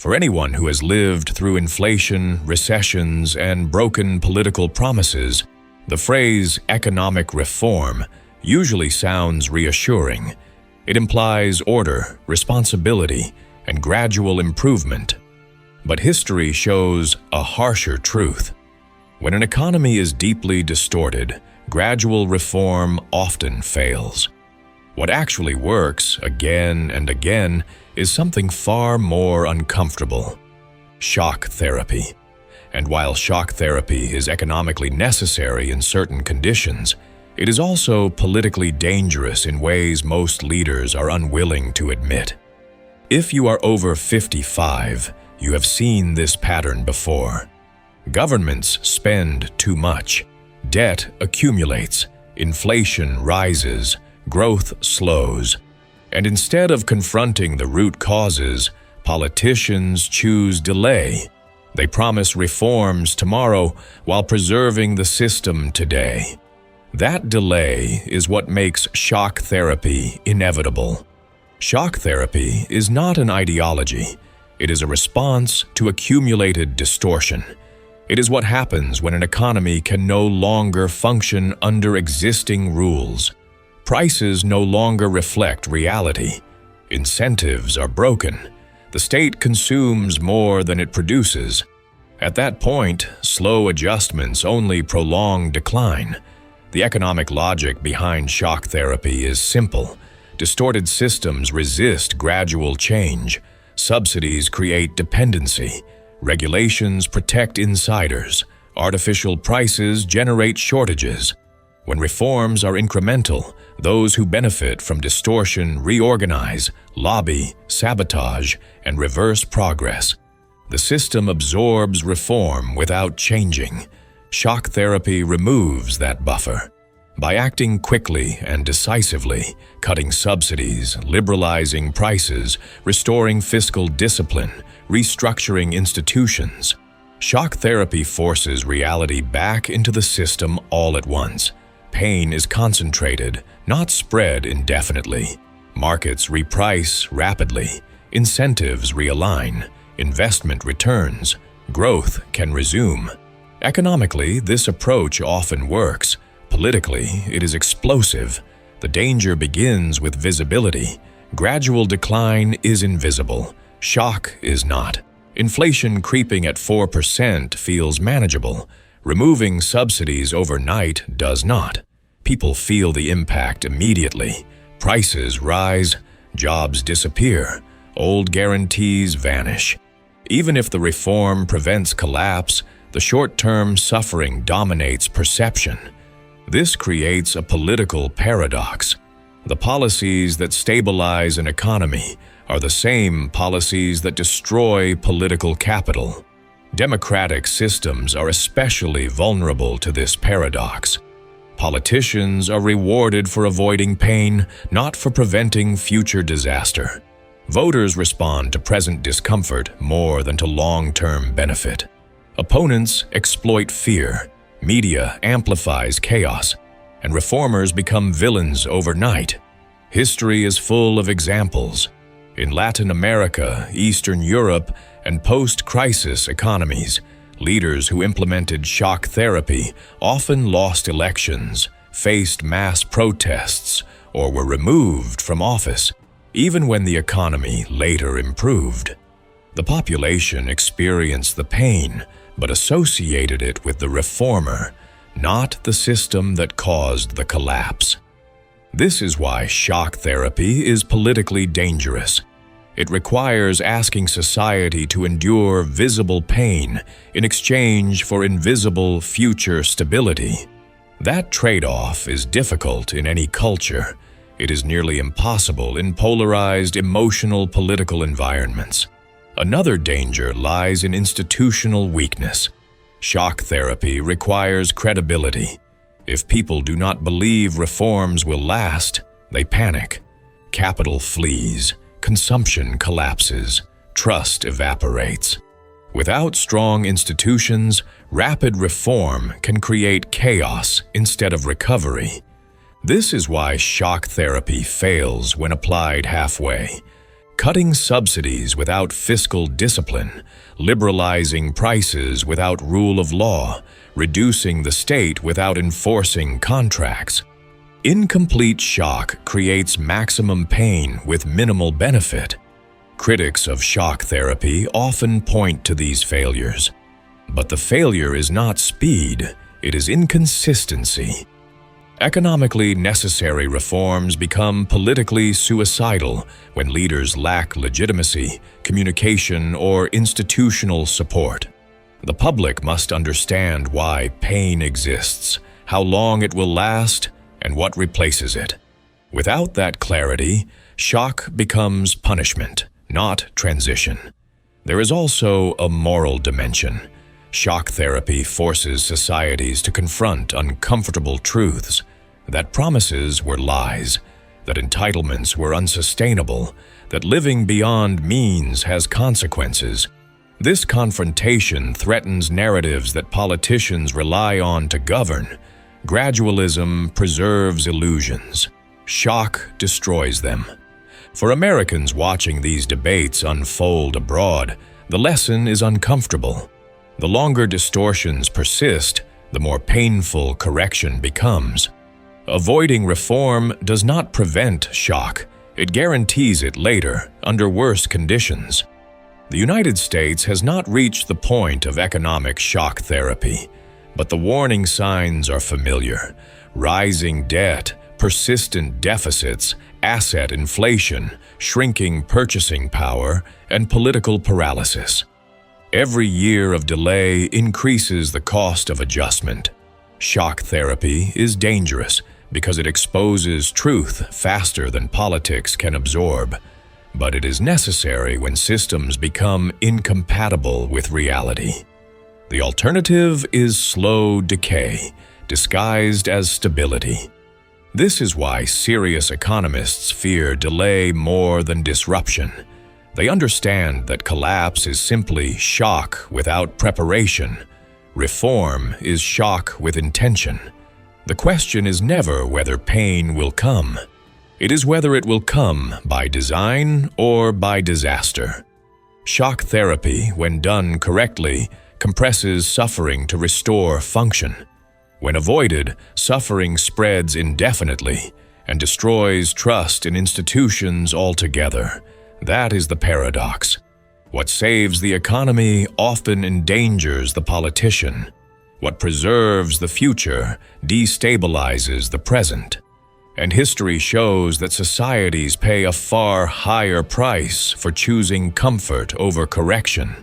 For anyone who has lived through inflation, recessions, and broken political promises, the phrase economic reform usually sounds reassuring. It implies order, responsibility, and gradual improvement. But history shows a harsher truth. When an economy is deeply distorted, gradual reform often fails. What actually works again and again is something far more uncomfortable: shock therapy. And while shock therapy is economically necessary in certain conditions, it is also politically dangerous in ways most leaders are unwilling to admit. If you are over 55, you have seen this pattern before. Governments spend too much, debt accumulates, inflation rises, growth slows, and instead of confronting the root causes, politicians choose delay. They promise reforms tomorrow while preserving the system today. That delay is what makes shock therapy inevitable. Shock therapy is not an ideology. It is a response to accumulated distortion. It is what happens when an economy can no longer function under existing rules. Prices no longer reflect reality. Incentives are broken. The state consumes more than it produces. At that point, slow adjustments only prolong decline. The economic logic behind shock therapy is simple. Distorted systems resist gradual change. Subsidies create dependency. Regulations protect insiders. Artificial prices generate shortages. When reforms are incremental, those who benefit from distortion reorganize, lobby, sabotage, and reverse progress. The system absorbs reform without changing. Shock therapy removes that buffer. By acting quickly and decisively, cutting subsidies, liberalizing prices, restoring fiscal discipline, restructuring institutions, shock therapy forces reality back into the system all at once. Pain is concentrated, not spread indefinitely. Markets reprice rapidly. Incentives realign. Investment returns. Growth can resume. Economically, this approach often works. Politically, it is explosive. The danger begins with visibility. Gradual decline is invisible. Shock is not. Inflation creeping at 4% feels manageable. Removing subsidies overnight does not. People feel the impact immediately. Prices rise, jobs disappear, old guarantees vanish. Even if the reform prevents collapse, the short-term suffering dominates perception. This creates a political paradox. The policies that stabilize an economy are the same policies that destroy political capital. Democratic systems are especially vulnerable to this paradox. Politicians are rewarded for avoiding pain, not for preventing future disaster. Voters respond to present discomfort more than to long-term benefit. Opponents exploit fear. Media amplifies chaos, and reformers become villains overnight. History is full of examples. In Latin America, Eastern Europe, and post-crisis economies, leaders who implemented shock therapy often lost elections, faced mass protests, or were removed from office, even when the economy later improved. The population experienced the pain, but associated it with the reformer, not the system that caused the collapse. This is why shock therapy is politically dangerous. It requires asking society to endure visible pain in exchange for invisible future stability. That trade-off is difficult in any culture. It is nearly impossible in polarized emotional political environments. Another danger lies in institutional weakness. Shock therapy requires credibility. If people do not believe reforms will last, they panic. Capital flees. Consumption collapses, trust evaporates. Without strong institutions, rapid reform can create chaos instead of recovery. This is why shock therapy fails when applied halfway. Cutting subsidies without fiscal discipline, liberalizing prices without rule of law, reducing the state without enforcing contracts. Incomplete shock creates maximum pain with minimal benefit. Critics of shock therapy often point to these failures. But the failure is not speed, it is inconsistency. Economically necessary reforms become politically suicidal when leaders lack legitimacy, communication, or institutional support. The public must understand why pain exists, how long it will last, and what replaces it. Without that clarity, shock becomes punishment, not transition. There is also a moral dimension. Shock therapy forces societies to confront uncomfortable truths, that promises were lies, that entitlements were unsustainable, that living beyond means has consequences. This confrontation threatens narratives that politicians rely on to govern. Gradualism preserves illusions. Shock destroys them. For Americans watching these debates unfold abroad, the lesson is uncomfortable. The longer distortions persist, the more painful correction becomes. Avoiding reform does not prevent shock. It guarantees it later, under worse conditions. The United States has not reached the point of economic shock therapy, but the warning signs are familiar. Rising debt, persistent deficits, asset inflation, shrinking purchasing power, and political paralysis. Every year of delay increases the cost of adjustment. Shock therapy is dangerous because it exposes truth faster than politics can absorb. But it is necessary when systems become incompatible with reality. The alternative is slow decay, disguised as stability. This is why serious economists fear delay more than disruption. They understand that collapse is simply shock without preparation. Reform is shock with intention. The question is never whether pain will come. It is whether it will come by design or by disaster. Shock therapy, when done correctly, compresses suffering to restore function. When avoided, suffering spreads indefinitely and destroys trust in institutions altogether. That is the paradox. What saves the economy often endangers the politician. What preserves the future destabilizes the present. And history shows that societies pay a far higher price for choosing comfort over correction.